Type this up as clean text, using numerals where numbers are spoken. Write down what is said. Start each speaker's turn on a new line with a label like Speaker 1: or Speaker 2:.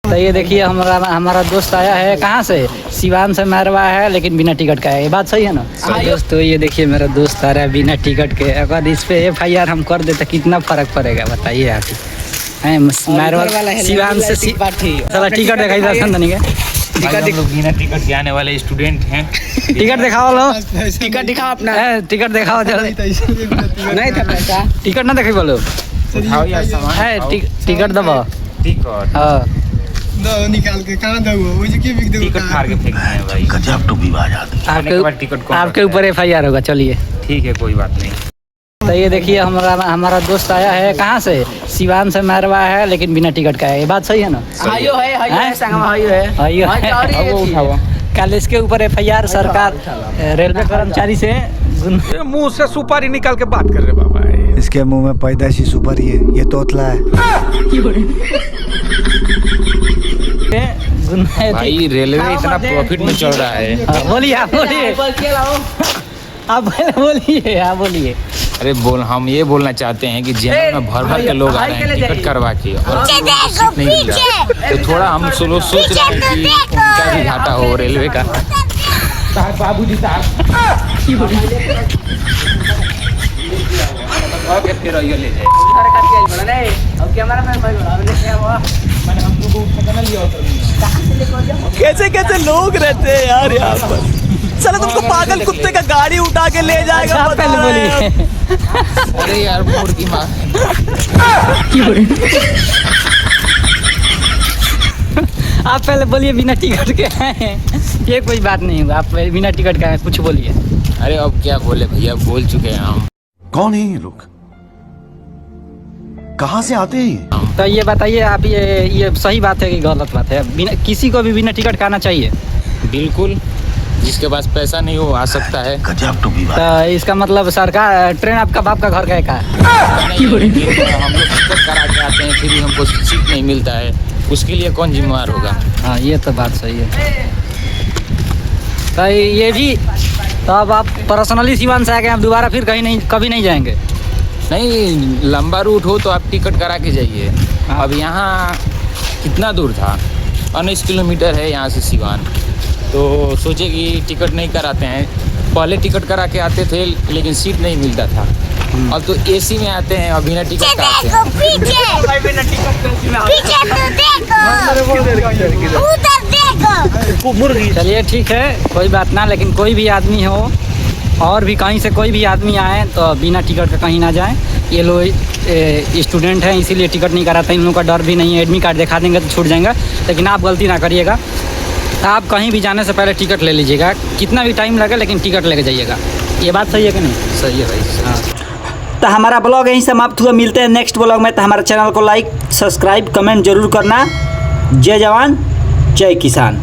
Speaker 1: तो ये देखिए हमारा दोस्त आया है कहाँ से, सिवान से मैरवा है, लेकिन बिना टिकट का है। ये बात सही है ना दोस्तों? ये देखिए मेरा दोस्त आ रहा है बिना टिकट के। अगर इस पे FIR हम कर देते कितना फर्क पड़ेगा बताइए आप ही। मैरवा सिवान से साला टिकट दिखाई दर्शन देने के
Speaker 2: बिना टिकट के आने वाले स्टूडेंट हैं।
Speaker 1: टिकट दिखाओ लो,
Speaker 3: टिकट दिखाओ अपना।
Speaker 1: टिकट दिखाओ
Speaker 3: नहीं था पैसा,
Speaker 1: टिकट ना देखे बोलो,
Speaker 2: उठाओ यार सामान,
Speaker 1: टिकट दबा
Speaker 2: टिकट
Speaker 1: हाँ
Speaker 3: निकाल के कहाँ दो वो जो बिक दो
Speaker 2: टिकट फाड़ के फेंकना है भाई।
Speaker 4: गजब टू विवाद
Speaker 2: टिकट
Speaker 1: आपके ऊपर FIR होगा। चलिए
Speaker 2: ठीक है, कोई बात नहीं।
Speaker 1: तो ये देखिए हमारा दोस्त आया है कहाँ से, सिवान से मैरवा है, लेकिन बिना टिकट का है। ये बात सही है ना?
Speaker 3: हाइयो है संगमा हाइयो है।
Speaker 1: हाइयो कल इसके ऊपर FIR सरकार रेलवे कर्मचारी से
Speaker 5: मुंह से सुपारी निकाल के बात कर रहे बाबा।
Speaker 4: इसके मुंह में पैदाइशी सुपारी है, ये तोतला है।
Speaker 2: भाई रेलवे इतना प्रॉफिट में चल रहा है।
Speaker 1: बोलिए आप बोलिए।
Speaker 2: अरे हम ये बोलना चाहते हैं कि जनरल में भर के लोग आ रहे हैं टिकट करवा के और सीट नहीं मिल रहा है। तो थोड़ा हम सोच रहे हैं कि उनका भी घाटा हो रेलवे का। बाबूजी फिर ले जाए
Speaker 5: कैसे कैसे लोग रहते हैं यार यहाँ पर। चलो तुमको पागल कुत्ते का गाड़ी उठा के ले जाएगा।
Speaker 1: पहले बोलिए।
Speaker 2: अरे यार मोर की माँ
Speaker 1: आप पहले बोलिए बिना टिकट के हैं। ये कोई बात नहीं होगा, आप बिना टिकट का कुछ बोलिए।
Speaker 2: अरे अब क्या बोले भैया, बोल चुके हैं हम।
Speaker 4: कौन है ये लोग, कहाँ से आते हैं?
Speaker 1: तो ये बताइए आप, ये सही बात है कि गलत बात है? किसी को भी बिना टिकट का आना चाहिए?
Speaker 2: बिल्कुल, जिसके पास पैसा नहीं हो आ सकता है।
Speaker 4: गजब टू विवाद।
Speaker 1: तो इसका मतलब सरकार ट्रेन आपका बाप का घर का है?
Speaker 2: हम लोग टिकट करा के आते हैं, फिर भी हमको सीट नहीं मिलता है, उसके लिए कौन जिम्मेवार होगा?
Speaker 1: हाँ ये तो बात सही है। तो ये भी तो अब आप पर्सनली सिवान से आके आप दोबारा फिर कभी नहीं जाएंगे?
Speaker 2: नहीं, लंबा रूट हो तो आप टिकट करा के जाइए। अब यहाँ कितना दूर था, 19 किलोमीटर है यहाँ से सिवान। तो सोचे कि टिकट नहीं कराते हैं। पहले टिकट करा के आते थे लेकिन सीट नहीं मिलता था। अब तो AC में आते हैं और बिना टिकट का आते
Speaker 1: हैं। चलिए ठीक है, कोई बात ना। लेकिन कोई भी आदमी हो और भी कहीं से कोई भी आदमी आए तो बिना टिकट का कहीं ना जाए। ये लोग स्टूडेंट हैं इसीलिए टिकट नहीं कराते, इन लोगों का डर भी नहीं है। एडमिट कार्ड दिखा देंगे तो छूट जाएंगे। लेकिन आप गलती ना करिएगा, आप कहीं भी जाने से पहले टिकट ले लीजिएगा, कितना भी टाइम लगे लेकिन टिकट लेके जाइएगा। ये बात सही है कि नहीं?
Speaker 2: सही है भाई।
Speaker 1: हाँ, तो हमारा ब्लॉग यहीं समाप्त हुआ। मिलते हैं नेक्स्ट ब्लॉग में। तो हमारे चैनल को लाइक, सब्सक्राइब, कमेंट जरूर करना। जय जवान जय किसान।